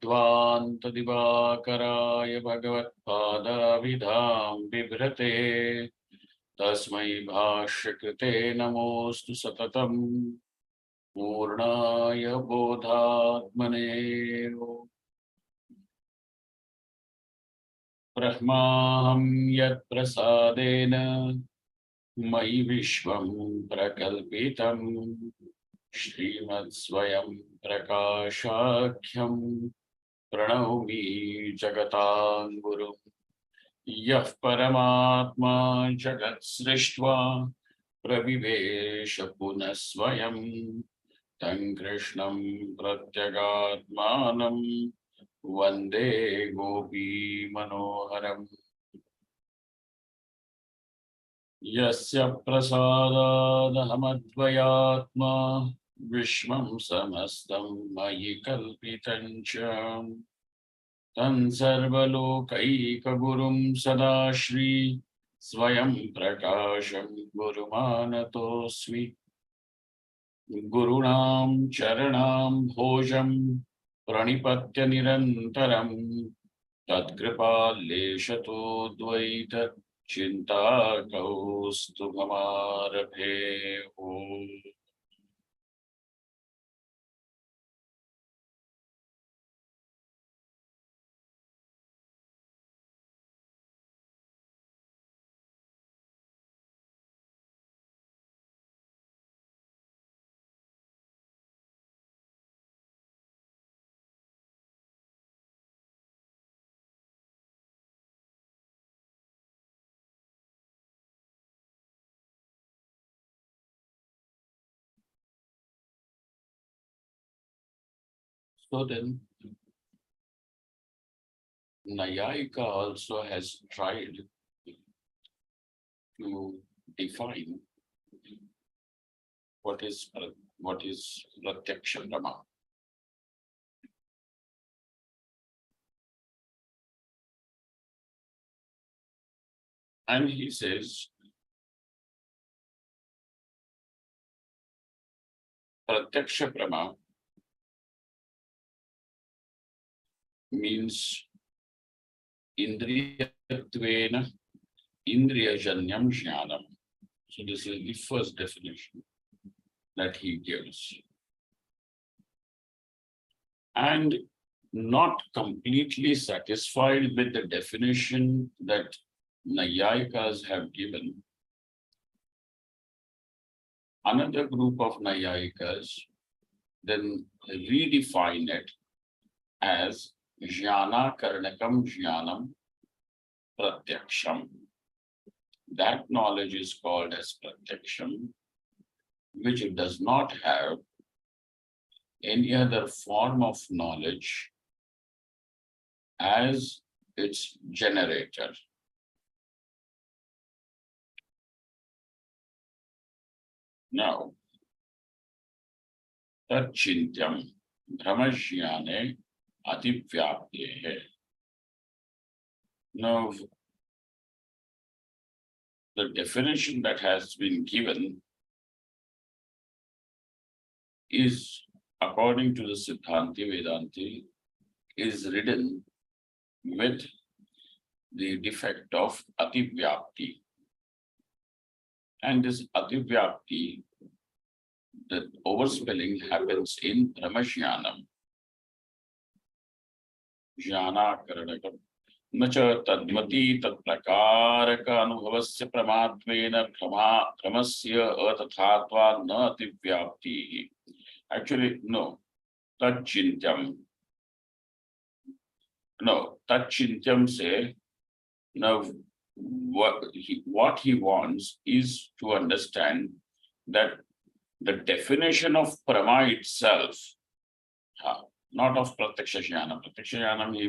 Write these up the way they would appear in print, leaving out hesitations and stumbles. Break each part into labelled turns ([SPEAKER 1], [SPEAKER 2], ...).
[SPEAKER 1] ध्वान्तदिवाकराय भगवत्पादाभिधां बिभ्रते तस्मै भाष्यकृते नमोऽस्तु सततं पूर्णाय बोधात्मने ब्रह्माहं यत्प्रसादेन मयि विश्वं प्रकल्पितं श्रीमत्स्वयं प्रकाशाख्यं प्रणौमि जगतां गुरुं यः परमात्मा जगत्सृष्ट्वा प्रविवेश पुनः स्वयं तं कृष्णं प्रत्यगात्मानं वन्दे गोपीमनोहरम् यस्य प्रसादादहमद्वयात्मा विश्वं समस्तं मयि कल्पितं च तं सर्वलोकैकगुरुं सदाश्री स्वयं प्रकाशं गुरुमानतोऽस्मि गुरूणां चरणां भोजं प्रणिपत्य निरन्तरं तत्कृपालेशतो द्वैत चिन्ताकौस्तुभमारभे ओम्। So then, Nayayika also has tried to define what is Pratyaksha Brahma. And he says, Pratyaksha Brahma means Indriyatvena Indriyajanyam Jnanam. So this is the first definition that he gives. And not completely satisfied with the definition that Nayayikas have given, another group of Nayayikas then redefine it as Jnana Karnakam Jnanam Pratyaksham. That knowledge is called as Pratyaksham, which does not have any other form of knowledge as its generator. Now, Tachintyam Brahmajnane Ativyaptehe. Now, the definition that has been given is, according to the Siddhanti Vedanti, is ridden with the defect of Ativyapti. And this Ativyapti, the overspilling happens in Brahmajnanam. Jnana Karanakam. Nacha tadmati tatprakaraka anubhavasya pramadvena pramasya atathatva na ativyapti. Actually, no. Tachintyam. No. Tachintyam say, now what he wants is to understand that the definition of Prama itself, not of Pratyaksha Jnana. Pratyaksha Jnana, he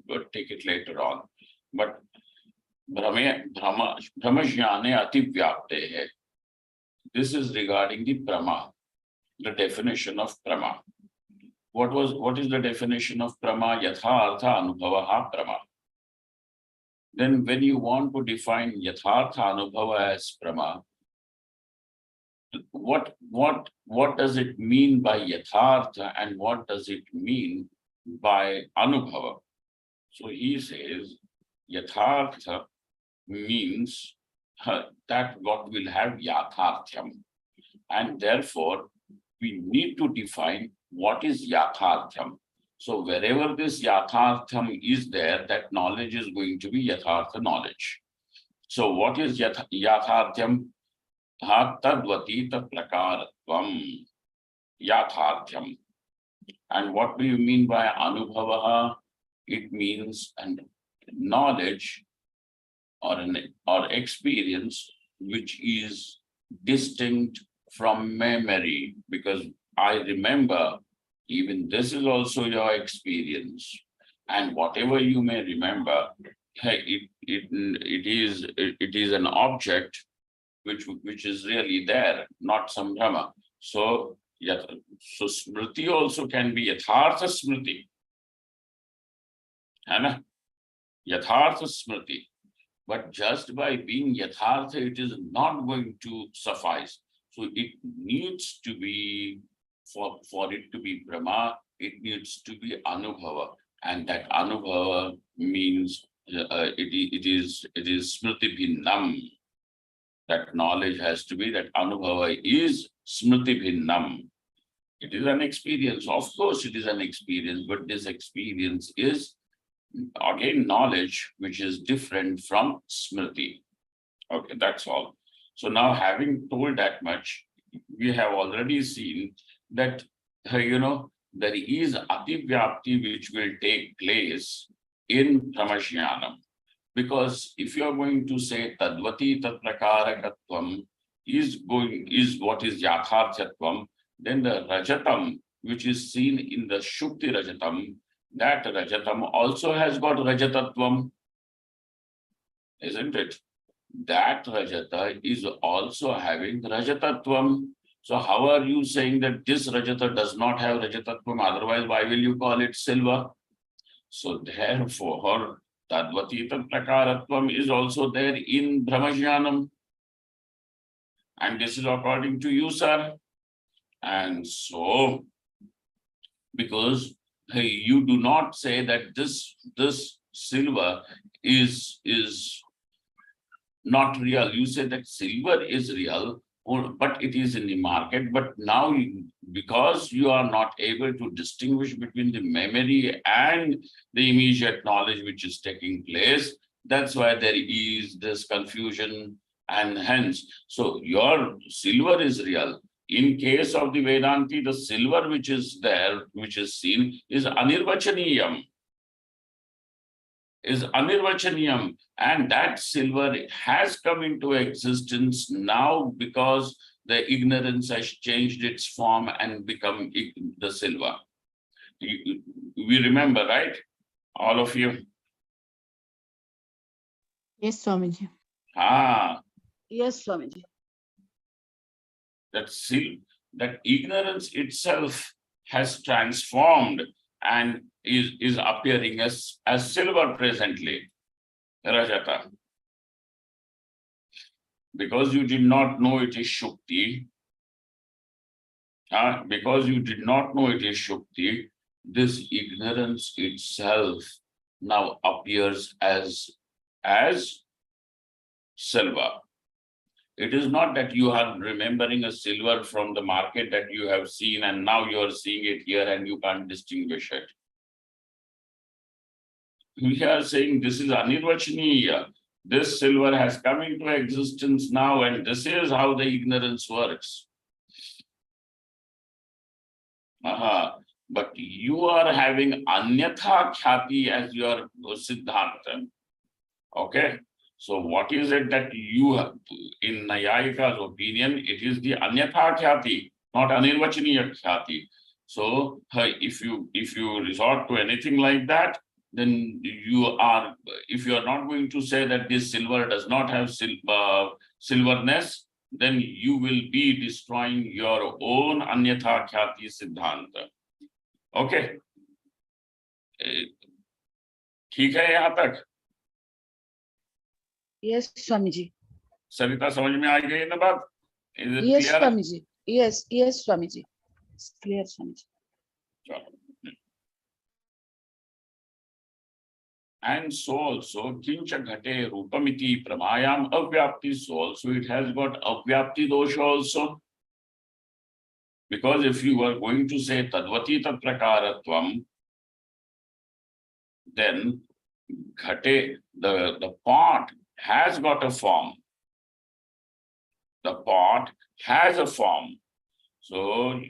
[SPEAKER 1] will take it later on. But Brahma Jnane Ativyaptehe. This is regarding the Prama, the definition of Prama. What is the definition of Prama? Yathartha Anubhavaha Prama. Then when you want to define Yathartha Anubhava as Prama, what does it mean by Yathartha and what does it mean by anubhava. So he says yathartha means that what will have yatharthyam, and therefore we need to define what is yatharthyam. So wherever this yatharthyam is there, that knowledge is going to be yathartha knowledge. So what is yatharthyam? Tadvati prakaratvam yatharthyam. And what do you mean by anubhava? It means an knowledge or experience which is distinct from memory, because I remember, even this is also your experience, and whatever you may remember, it is an object which is really there, not some drama. So so smriti also can be yathartha smriti, है ना? Yathartha smriti. But just by being yathartha, it is not going to suffice. So it needs to be, for it to be Brahma, it needs to be anubhava. And that anubhava means it is smriti bhinnam. That knowledge has to be, that anubhava is smriti bhinnam. It is an experience. Of course, it is an experience, but this experience is again knowledge which is different from smriti. Okay, that's all. So now, having told that much, we have already seen that there is ativyapti which will take place in Pramashyanam. Because if you are going to say tadvati tatprakarakatvam is what is yatharthyatvam, then the rajatam which is seen in the shukti rajatam, that rajatam also has got rajatatvam, isn't it? That rajata is also having rajatatvam. So how are you saying that this rajata does not have rajatatvam? Otherwise, why will you call it silver? So therefore, tadvati prakaratvam is also there in Brahmajnanam. And this is according to you, sir. And so, because you do not say that this silver is not real. You say that silver is real, but it is in the market. But now, because you are not able to distinguish between the memory and the immediate knowledge which is taking place, that's why there is this confusion. And hence, so your silver is real. In case of the Vedanti, the silver which is there, which is seen, is anirvachaniyam. And that silver has come into existence now because the ignorance has changed its form and become the silver. We remember, right? All of you?
[SPEAKER 2] Yes, Swamiji.
[SPEAKER 3] Yes, Swamiji.
[SPEAKER 1] That ignorance itself has transformed and is appearing as silver presently, Rajata. Because you did not know it is Shukti, this ignorance itself now appears as silver. It is not that you are remembering a silver from the market that you have seen and now you are seeing it here and you can't distinguish it. We are saying this is anirvachaniya. This silver has come into existence now, and this is how the ignorance works. But you are having anyatha khyati as your siddhanta. Okay. So what is it that you have, in Nayayika's opinion, it is the anyatha khyati, not anirvachaniya khyati. So if you resort to anything like that, then if you are not going to say that this silver does not have silverness, then you will be destroying your own anyatha khyati siddhanta. Okay. ठीक है यहाँ तक?
[SPEAKER 3] Yes, Swamiji.
[SPEAKER 1] सरिता समझ में आ गई ना बात? Is it
[SPEAKER 3] Yes,
[SPEAKER 1] clear?
[SPEAKER 3] Swamiji. Yes, Swamiji. It's clear, Swamiji.
[SPEAKER 1] चलो. And so also, kincha ghate rupamiti pramayam avyapti, so also it has got avyapti dosha also. Because if you are going to say tadvati tat prakaratvam, then ghate, the pot has got a form. The pot has a form. So,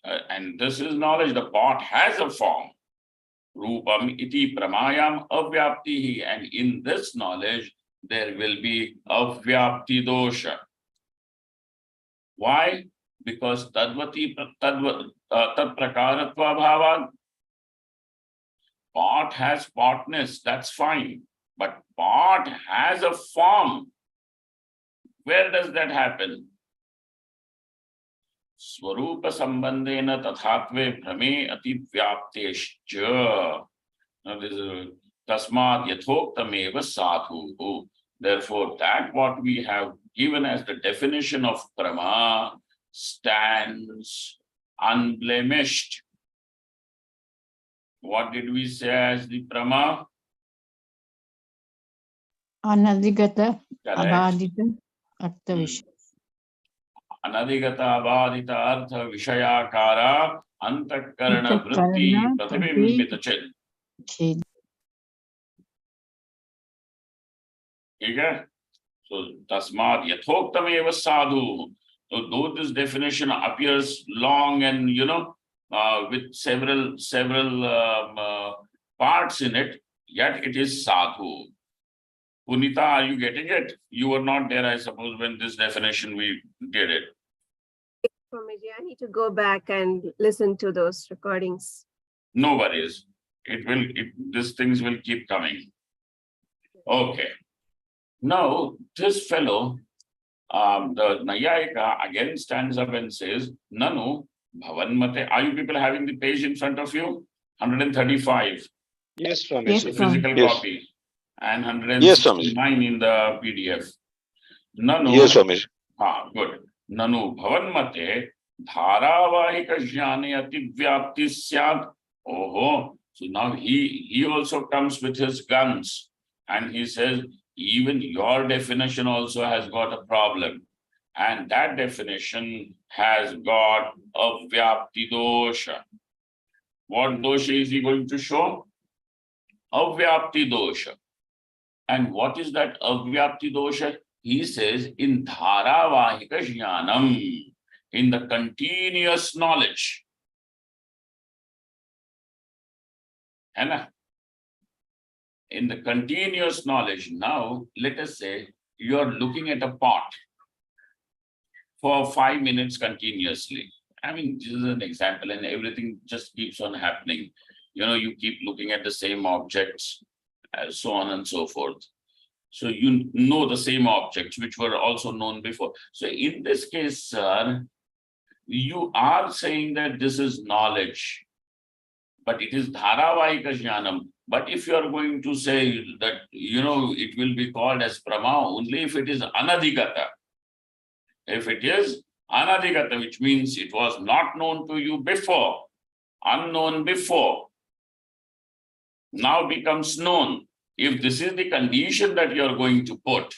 [SPEAKER 1] and this is knowledge, the pot has a form. Rupam iti pramayam avyaptihi, and in this knowledge, there will be avyapti dosha. Why? Because tadvati tat prakaratva bhavan. Pot has potness, that's fine. But pot has a form. Where does that happen? Swarupa sambandhena tathatve brahme ativyaptescha. Now this is tasmat yathoktameva sadhu. Therefore, that what we have given as the definition of Brahma stands unblemished. What did we say as the Brahma?
[SPEAKER 3] Anadigata
[SPEAKER 1] Correct.
[SPEAKER 3] abhadita artha vishaya.
[SPEAKER 1] Anadigata abhadita artha vishayakara antakarana vritti pratibhimbita chit. Okay? So tasmat yathoktameva sadhu. So though this definition appears long and with several parts in it, yet it is sadhu. Punita, are you getting it? You were not there, I suppose, when this definition we did it.
[SPEAKER 2] Swamiji, I need to go back and listen to those recordings.
[SPEAKER 1] No worries. These things will keep coming. Okay. Now, this fellow, the Nayayika again stands up and says, Nanu, Bhavanmate. Are you people having the page in front of you? 135.
[SPEAKER 4] Yes, Swami.
[SPEAKER 3] Yes,
[SPEAKER 1] The
[SPEAKER 3] Swami.
[SPEAKER 1] physical
[SPEAKER 4] Yes.
[SPEAKER 1] copy. And
[SPEAKER 4] Yes, Swami.
[SPEAKER 1] 169 in the PDF. Nanu.
[SPEAKER 4] Yes, Swami.
[SPEAKER 1] Good. Nanu Bhavanmate Dharavahika Jnane Ativyapti Syat. Oh, so now he also comes with his guns and he says, even your definition also has got a problem. And that definition has got a Vyapti dosha. What dosha is he going to show? Avyapti dosha. And what is that avyapti dosha? He says in dharavahika jnanam, in the continuous knowledge. And in the continuous knowledge, now let us say you are looking at a pot for 5 minutes continuously. I mean, this is an example, and everything just keeps on happening. You keep looking at the same objects, so on and so forth. So you know the same objects which were also known before. So in this case, sir, you are saying that this is knowledge, but it is dharavahika jnanam. But if you are going to say that, it will be called as Brahma only if it is anadhigata. If it is anadhigata, which means it was not known to you before, unknown before, now becomes known. If this is the condition that you are going to put,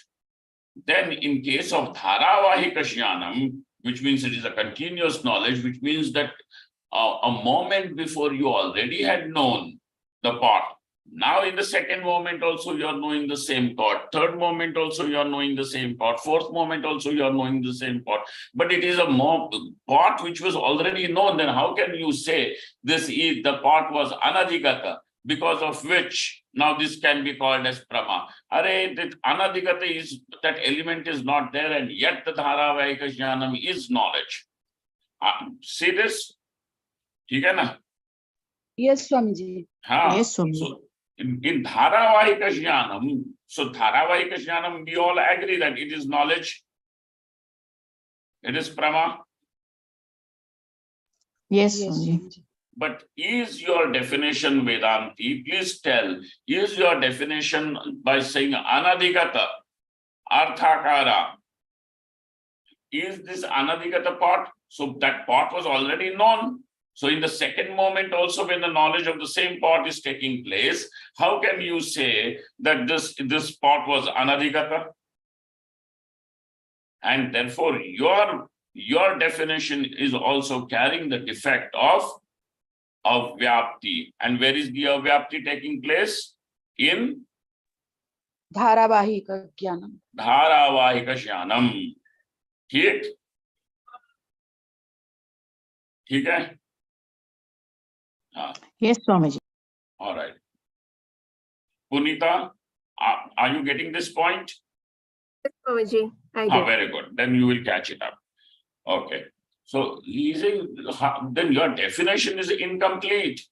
[SPEAKER 1] then in case of dharavahika jnanam, which means it is a continuous knowledge, which means that a moment before you already had known the pot. Now in the second moment also you are knowing the same pot. Third moment also you are knowing the same pot. Fourth moment also you are knowing the same pot. But it is a pot which was already known. Then how can you say the pot was anadhigata, because of which now this can be called as Brahma? Arey, that anadhigata is, that element is not there, and yet the dharavahika jnanam is knowledge. See this? Okay, na?
[SPEAKER 3] Yes, Swamiji. Yes, Swami.
[SPEAKER 1] So in dharavahika jnanam, so dharavahika jnanam, we all agree that it is knowledge. It is Brahma.
[SPEAKER 3] Yes, Yes, Swamiji. Swamiji.
[SPEAKER 1] But is your definition, Vedanti, please tell, is your definition by saying anadhigata, arthakara, is this anadhigata pot? So that pot was already known. So in the second moment also, when the knowledge of the same pot is taking place, how can you say that this pot was anadhigata? And therefore your definition is also carrying the defect of vyapti. And where is the vyapti taking place? In
[SPEAKER 3] Dharavahika Jnanam.
[SPEAKER 1] Dharavahika Jnanam. ठीक है?
[SPEAKER 3] Yes, Swamiji.
[SPEAKER 1] All right. Punita, are you getting this point?
[SPEAKER 2] Yes, Swamiji, I do.
[SPEAKER 1] Very good. Then you will catch it up. Okay. So he's saying, then your definition is incomplete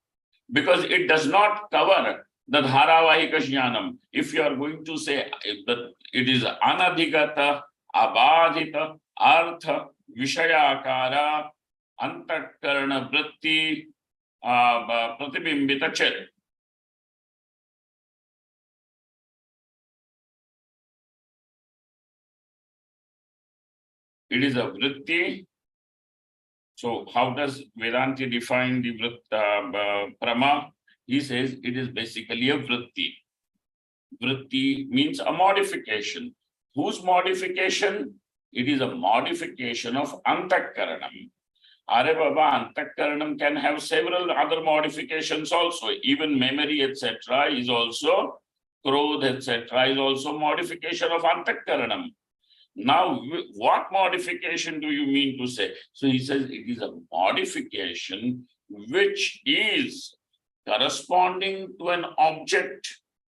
[SPEAKER 1] because it does not cover the dharavahika jnanam. If you are going to say that it is anadhigata, abadhita, artha, vishayakara, antakarana vritti, pratibimbita chet. It is a vritti. So how does Vedanti define the prama? He says it is basically a vritti. Vritti means a modification. Whose modification? It is a modification of antakaranam. Are Baba, antakaranam can have several other modifications also. Even memory, etc. is also, krodh, etc. is also modification of antakaranam. Now, what modification do you mean to say? So he says it is a modification which is corresponding to an object,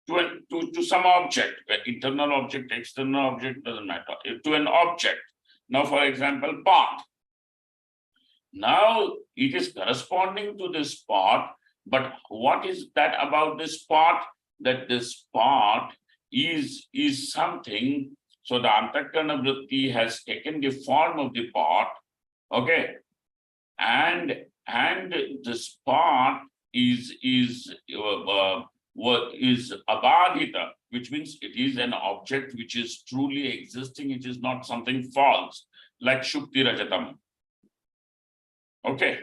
[SPEAKER 1] to some object, internal object, external object, doesn't matter, to an object. Now, for example, pot. Now, it is corresponding to this pot, but what is that about this pot? That this pot is something. So the antakarana vritti has taken the form of the pot, okay, and this pot is abadhita, which means it is an object which is truly existing. It is not something false like shukti rajatam. Okay.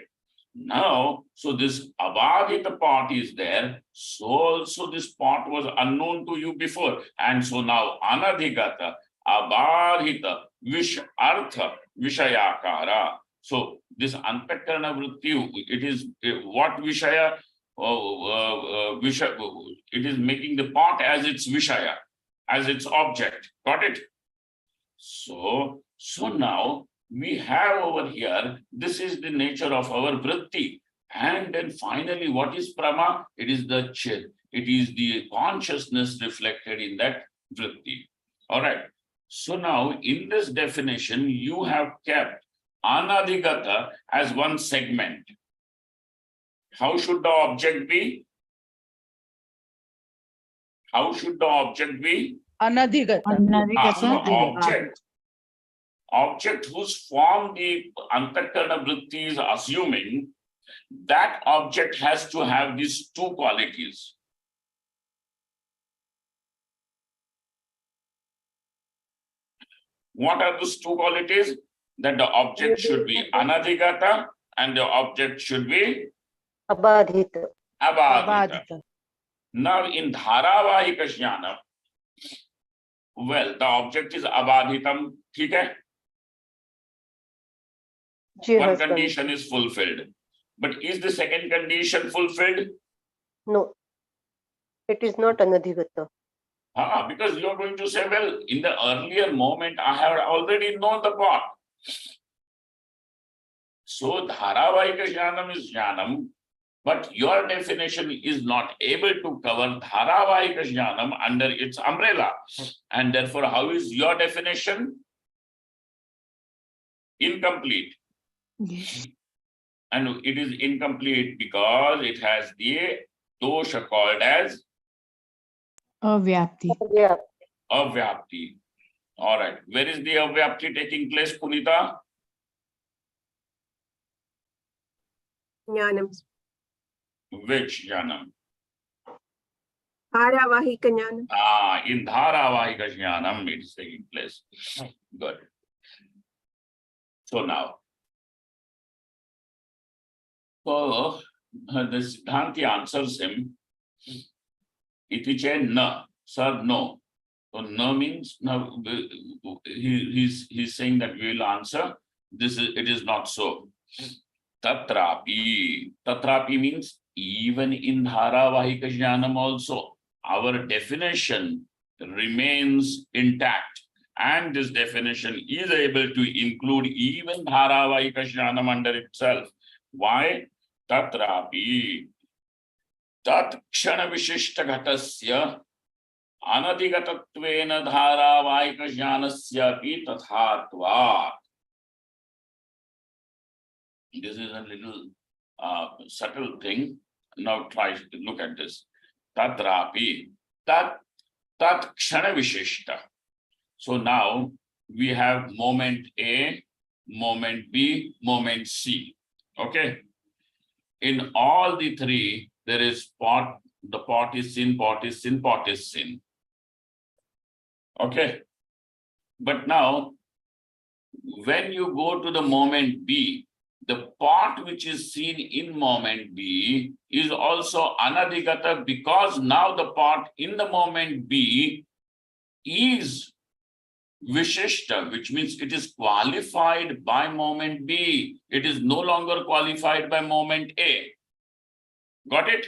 [SPEAKER 1] Now, so this abadhita pot is there. So also this pot was unknown to you before, and so now anadhigata, abadhita, artha, vishayakara. So this antakarana vritti, it is what vishaya? It is making the pot as its vishaya, as its object. Got it? So now we have over here, this is the nature of our vritti. And then finally, what is prama? It is the chit. It is the consciousness reflected in that vritti. All right. So now in this definition, you have kept anadhigata as one segment. How should the object be? How should the object be?
[SPEAKER 3] Anadhigata.
[SPEAKER 1] So object whose form the antakarana vritti is assuming, that object has to have these two qualities. What are those two qualities? That the object should be anadhigata and the object should be
[SPEAKER 4] abadhita.
[SPEAKER 1] Now in dharavahika jnana, well, the object is abadhitam, okay? One condition is fulfilled. But is the second condition fulfilled?
[SPEAKER 4] No, it is not anadhigata.
[SPEAKER 1] Because you are going to say, well, in the earlier moment, I have already known the pot. So dharavahika jnanam is jnanam, but your definition is not able to cover dharavahika jnanam under its umbrella. And therefore, how is your definition? Incomplete.
[SPEAKER 3] Yes.
[SPEAKER 1] And it is incomplete because it has the dosha called as
[SPEAKER 3] Avyapti.
[SPEAKER 1] avyapti. All right. Where is the avyapti taking place, Punita?
[SPEAKER 2] Jnanam.
[SPEAKER 1] Which jnanam?
[SPEAKER 2] Dharavahika jnanam.
[SPEAKER 1] In dharavahika jnanam it is taking place. Good. So now, So the Siddhanti answers him, iti che na, sir, no. So no means no. He's saying that we will answer. It is not so. Tatrapi. Tatrapi means even in Dharavahika Jnanam also, our definition remains intact. And this definition is able to include even Dharavahika Jnanam under itself. Why? Tatrapi. Tat Kshana Vishishta Ghatasya Anadhigatattvena Dharavahika Jnanasya Tathatva. This is a little subtle thing. Now try to look at this. Tatrapi, tat kshana vishishta. So now we have moment A, moment B, moment C. Okay. In all the three, there is pot, the pot is sin, pot is sin, pot is sin. Okay. But now, when you go to the moment B, the part which is seen in moment B is also anadhigata, because now the part in the moment B is vishishta, which means it is qualified by moment B. It is no longer qualified by moment A. Got it?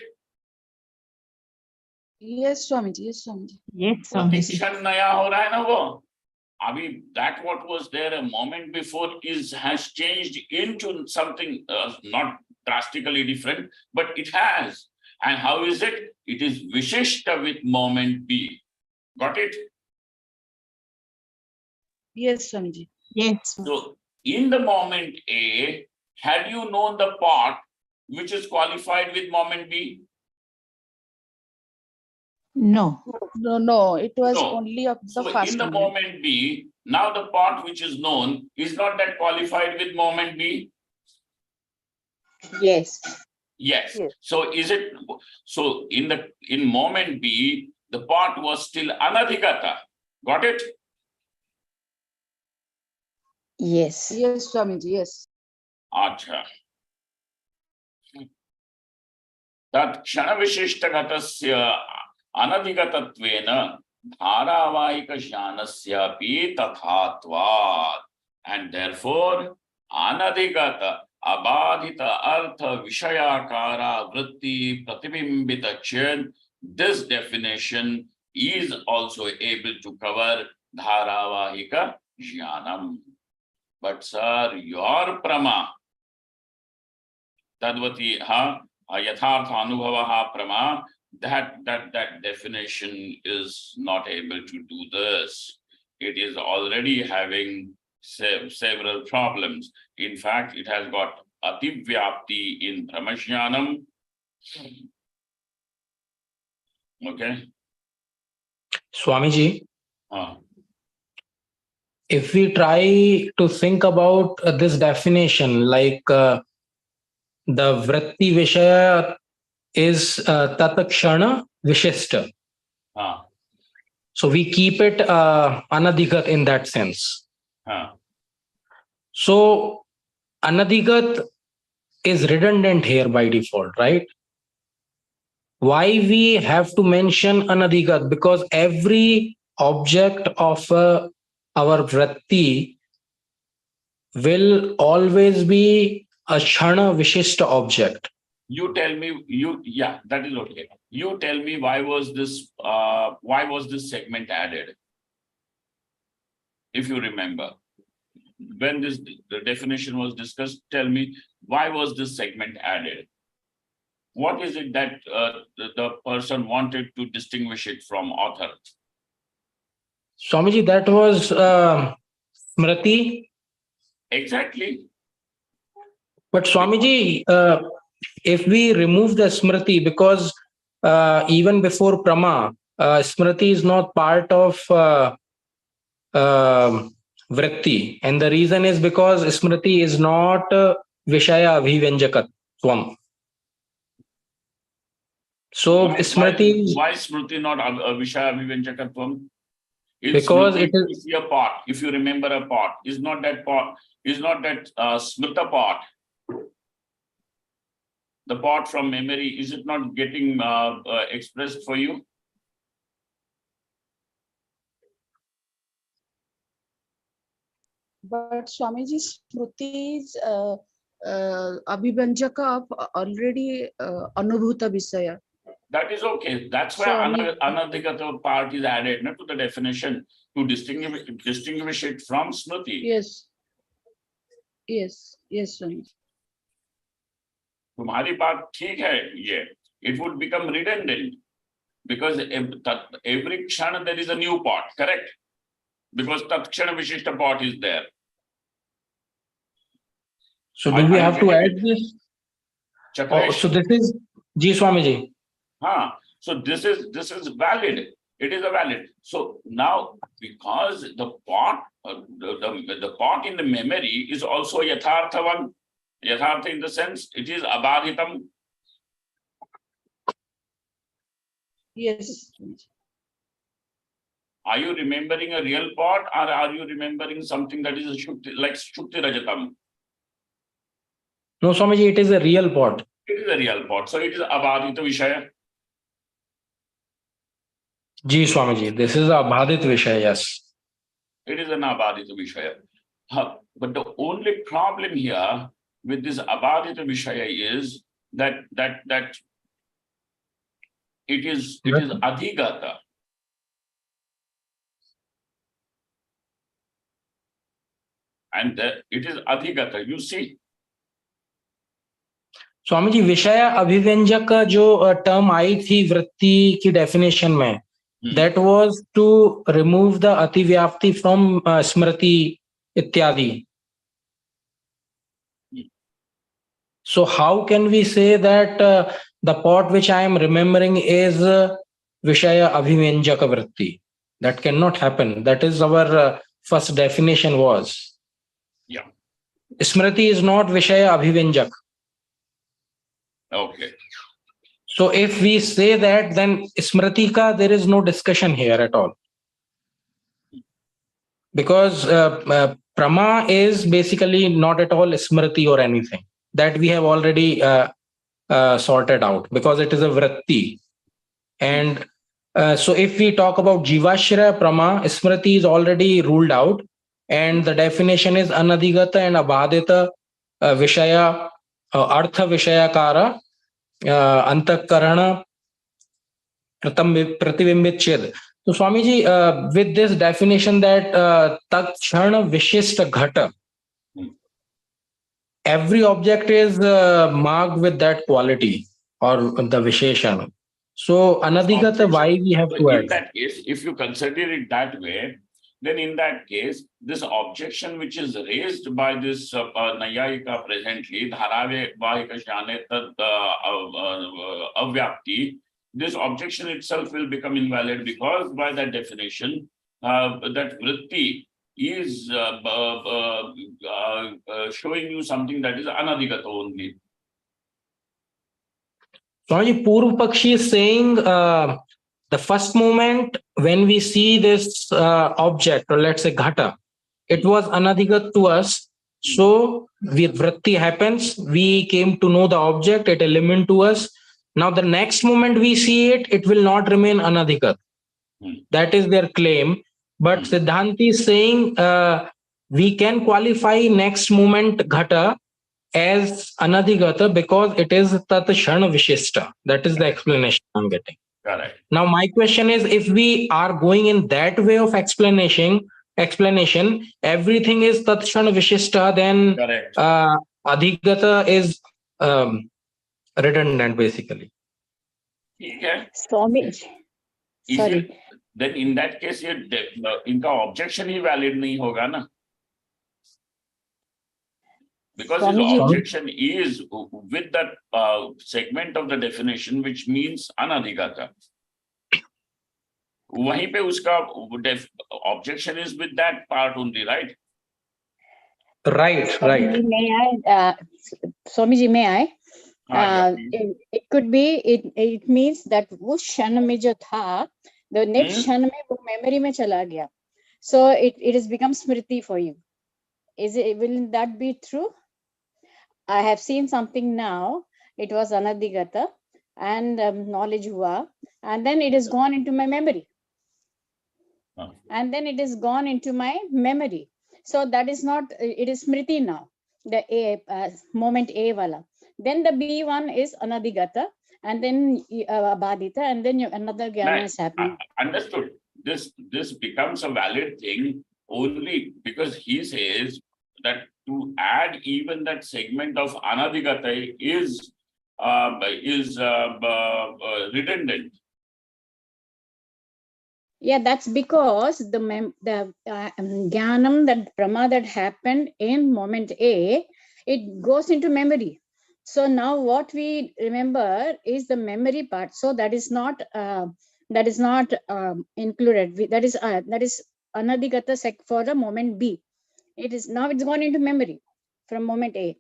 [SPEAKER 3] Yes, Swamiji. Yes, Swamiji.
[SPEAKER 5] Yes,
[SPEAKER 1] वो
[SPEAKER 5] Swamiji.
[SPEAKER 1] diction नया हो रहा है ना वो. I mean, that what was there a moment before has changed into something not drastically different, but it has. And how is it? It is vishishta with moment B. Got it?
[SPEAKER 3] Yes, Swamiji.
[SPEAKER 5] Yes.
[SPEAKER 1] So in the moment A, had you known the part which is qualified with moment B?
[SPEAKER 5] No.
[SPEAKER 3] No, it was
[SPEAKER 1] No.
[SPEAKER 3] only of the
[SPEAKER 1] So
[SPEAKER 3] first
[SPEAKER 1] in the
[SPEAKER 3] moment.
[SPEAKER 1] moment B, now the part which is known is not that qualified with moment B?
[SPEAKER 4] Yes.
[SPEAKER 1] Yes.
[SPEAKER 4] Yes.
[SPEAKER 1] So is it so in moment B, the part was still anadhigata. Got it?
[SPEAKER 4] Yes.
[SPEAKER 3] Yes, Swamiji. Yes.
[SPEAKER 1] Acha. Tat kshana vishishta gatasya anadhigatattvena dharavahika jnanasya pi tathatvat. And therefore, anadhigata abadhita artha vishayakara vritti pratibimbita chen, this definition is also able to cover dharavahika jnanam. But sir, your prama tadvati ha yathartha anubhavaha prama, that definition is not able to do this. It is already having several problems. In fact, it has got ativyapti in pramajnanam. Okay.
[SPEAKER 6] Swamiji,
[SPEAKER 1] Uh,
[SPEAKER 6] if we try to think about this definition, like the vritti vishaya is tatakshana vishishta.
[SPEAKER 1] uh,
[SPEAKER 6] So we keep it anadhigat in that sense.
[SPEAKER 1] uh.
[SPEAKER 6] So anadhigat is redundant here by default, right? Why we have to mention anadhigat? Because every object of our vritti will always be a kshana vishishta object.
[SPEAKER 1] You tell me, yeah, that is okay. You tell me why was this segment added? If you remember, when the definition was discussed, tell me why was this segment added? What is it that the person wanted to distinguish it from author?
[SPEAKER 6] Swamiji, that was smriti.
[SPEAKER 1] Exactly.
[SPEAKER 6] But Swamiji, if we remove the smriti, because even before prama, smriti is not part of vritti, and the reason is because smriti is not vishaya abhivanjakatvam. So smriti,
[SPEAKER 1] why smriti not vishaya abhivanjakatvam?
[SPEAKER 6] because it is
[SPEAKER 1] a part. If you remember a part, is not that part, is not that smrita part. the pot from memory, is it not getting expressed for you?
[SPEAKER 3] But Swamiji, Smriti is Abhibanjaka of already Anubhuta Visaya.
[SPEAKER 1] That is okay. That's why
[SPEAKER 3] So,
[SPEAKER 1] anadhigata part is added to the definition to distinguish it from Smriti.
[SPEAKER 3] Yes. Yes. Yes, Swamiji.
[SPEAKER 1] तुम्हारी बात ठीक है ये. It would become redundant because every kshana there is a new pot, correct? Because tat kshana vishishta pot is there.
[SPEAKER 6] So do we have to add this?
[SPEAKER 1] Chakresh.
[SPEAKER 6] So this is Ji Swamiji.
[SPEAKER 1] So this is valid. It is a valid. So now, because the pot, the pot in the memory is also yatharthavan. Yathartha in the sense it is abadhitam.
[SPEAKER 3] Yes. Swamiji.
[SPEAKER 1] Are you remembering a real pot, or are you remembering something that is a shukti, like shukti rajatam?
[SPEAKER 6] No, Swamiji, it is a real pot.
[SPEAKER 1] It is a real pot. So it is abadhita vishaya.
[SPEAKER 6] Ji Swamiji, this is a Abhadit Vishaya, yes.
[SPEAKER 1] It is an abadhita vishaya. But the only problem here with this abadhita vishaya is that it is adhigata. And it is adhigata. You see,
[SPEAKER 6] Swami ji विषय अभिव्यंजक जो term आई थी वृत्ति की definition में, that was to remove the अतिव्याप्ति from स्मृति इत्यादि. So how can we say that the pot which I am remembering is Vishaya Abhivenjaka Vritti? That cannot happen. That is our first definition was.
[SPEAKER 1] Yeah.
[SPEAKER 6] Smriti is not Vishaya Abhivenjak.
[SPEAKER 1] Okay.
[SPEAKER 6] So if we say that, then Smriti ka there is no discussion here at all. Because Prama is basically not at all Smriti or anything. That we have already sorted out because it is a vritti. And so if we talk about Jivashra Prama, Smriti is already ruled out. And the definition is Anadhigata and Abhadita Vishaya, Artha Vishayakara, Antakarana, Pratibimbit Ched. So Swamiji, with this definition that Takshana Vishishta Ghata, every object is marked with that quality or the Visheshana. So Anadhigata, why we have to add?
[SPEAKER 1] In that case, if you consider it that way, then in that case, this objection which is raised by this Nayayika presently, Dharave Vahika Shane Tad Avyapti, this objection itself will become invalid because by that definition, that vritti is showing you something that is anadhigata only.
[SPEAKER 6] Swamiji, Purva Pakshi is saying the first moment when we see this object, or let's say ghata, it was anadhigat to us. So vritti happens, we came to know the object, it eliminated to us. Now the next moment we see it, it will not remain anadhigat. That is their claim. But Siddhanti is saying we can qualify next moment ghata as anadhigata because it is tat shana vishishta. That is the explanation I'm getting.
[SPEAKER 1] Correct.
[SPEAKER 6] Now my question is, if we are going in that way of explanation, everything is tat shana vishishta, then adhigata is redundant basically.
[SPEAKER 1] Okay.
[SPEAKER 4] Swami, sorry.
[SPEAKER 1] Then in that case, इनका objection ही valid नहीं होगा ना? Because his objection is with that segment of the definition, which means anadhigata. वहीं पे उसका objection is with that part only, right?
[SPEAKER 6] Right.
[SPEAKER 4] May I, Swamiji, may I? It could be, it means that वो क्षण में जो था, the next क्षण में वो memory में चला गया. So it has become smriti for you. Will that be true? I have seen something now it was anadigata, and knowledge hua, and then it is gone into my memory. And then it is gone into my memory. So that is not, it is smriti now, the A, moment A wala. Then the B1 is anadigata, and then abadita, and then another jnana is happening.
[SPEAKER 1] Understood. This becomes a valid thing only because he says that to add even that segment of anadigata is redundant.
[SPEAKER 4] Yeah, that's because the jnanam, that brahma that happened in moment A, it goes into memory. So now what we remember is the memory part. So that is not included. That is anadigata sec for the moment B. It is now it's gone into memory from moment A.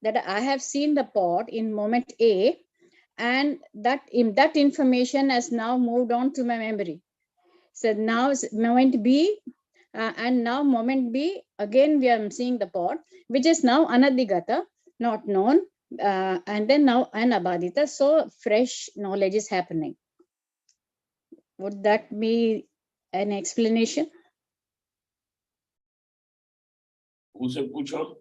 [SPEAKER 4] That I have seen the pot in moment A, and that information has now moved on to my memory. So now moment B, and now moment B, again we are seeing the pot, which is now anadigata, not known, and then now anabadita. So fresh knowledge is happening. Would that be an explanation?
[SPEAKER 1] उसे पूछो.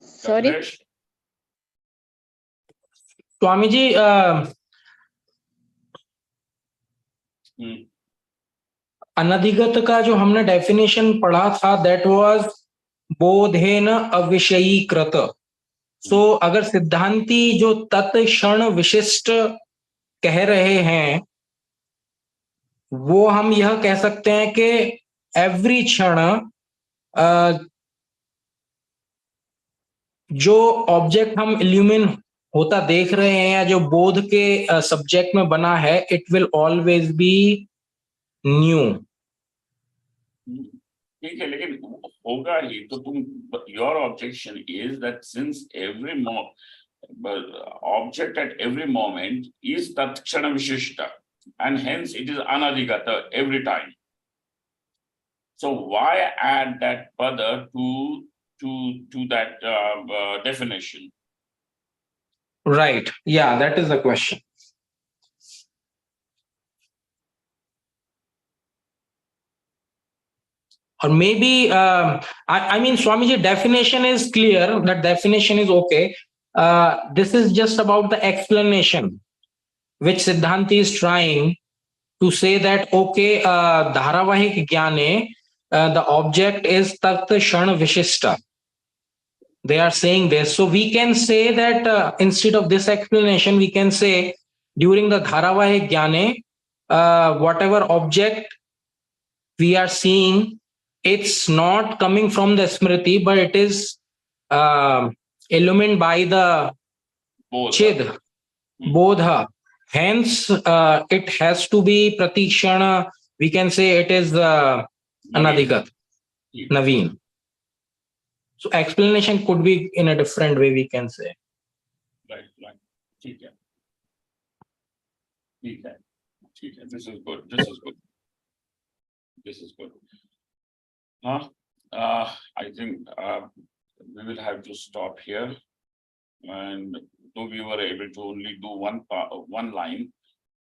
[SPEAKER 4] Sorry.
[SPEAKER 1] Katresh?
[SPEAKER 6] Swamiji, अनधिगत का जो हमने definition पढ़ा था, that was बोधेन अविषयीकृत. सो अगर सिद्धांती जो तत्क्षण विशिष्ट कह रहे हैं, वो हम यह कह सकते हैं कि एवरी क्षण जो ऑब्जेक्ट हम इल्यूमिन होता देख रहे हैं या जो बोध के सब्जेक्ट में बना है, it will always be new.
[SPEAKER 1] ठीक है, लेकिन होगा ही तो तुम, your objection is that since every object at every moment is tatksana vishishta, and hence it is anadigata every time. So why add that pada to that definition?
[SPEAKER 6] Right. Yeah, that is the question. Or maybe, I mean, Swamiji, definition is clear. That definition is okay. This is just about the explanation, which Siddhanti is trying to say that, okay, dharavahik jnane, the object is tat shan vishishta. They are saying this. So we can say that instead of this explanation, we can say during the dharavahik jnane, whatever object we are seeing, it's not coming from the smriti, but it is illumined by the chid, bodha. Hence, it has to be pratikshana. We can say it is anadigat, naveen. So explanation could be in a different way, we can say.
[SPEAKER 1] Right. ठीक है. This is good. This is good. I think we will have to stop here. And though we were able to only do one line,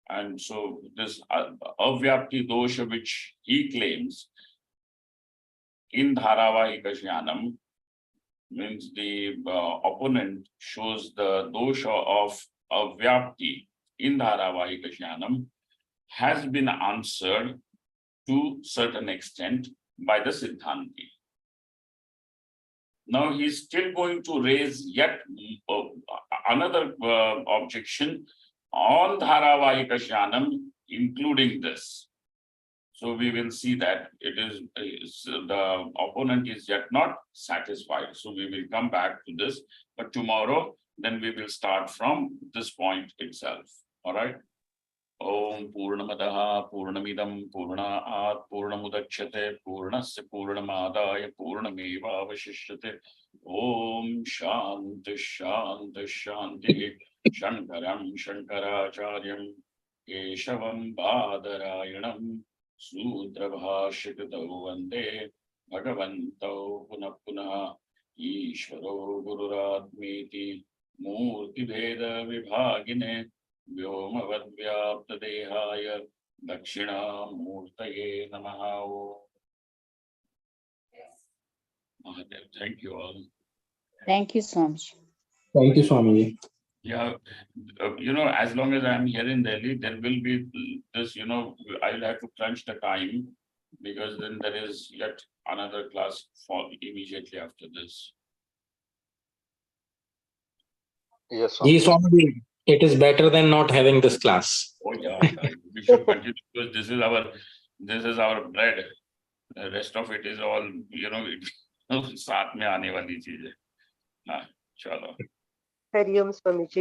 [SPEAKER 1] and so this avyapti dosha which he claims in dharavahika jnanam, means the opponent shows the dosha of avyapti in dharavahika jnanam, has been answered to certain extent by the Siddhanti. Now he's still going to raise yet another objection on dharavahika jnanam, including this. So we will see that it is the opponent is yet not satisfied. So we will come back to this, but tomorrow then we will start from this point itself. All right. Om Purnamadaha Purnamidam Purnaat Purnamudachyate Purnasya Purnamadaya Purnameva Avashishyate. Om Shanti Shanti Shanti. Shankaram Shankaracharyam Keshavam Badarayanam सूत्रभाष्यकृतौ वन्दे भगवन्तौ पुनः पुनः ईश्वरो गुरुरात्मेति मूर्तिभेदविभागिने व्योमवद्व्याप्तदेहाय दक्षिणामूर्तये नमः। Mahadev, thank you all.
[SPEAKER 4] Thank you so much.
[SPEAKER 6] Thank you, Swamiji.
[SPEAKER 1] Yeah, as long as I'm here in Delhi, there will be this, I'll have to crunch the time because then there is yet another class for immediately after this.
[SPEAKER 5] Yes,
[SPEAKER 6] Ji
[SPEAKER 5] Swamiji.
[SPEAKER 6] Swamiji, it is better than not having this class.
[SPEAKER 1] Oh yeah, we should continue because this is our bread. The rest of it is all, साथ में आने वाली चीज है। हाँ, चलो।
[SPEAKER 7] हरिओम स्वामी जी।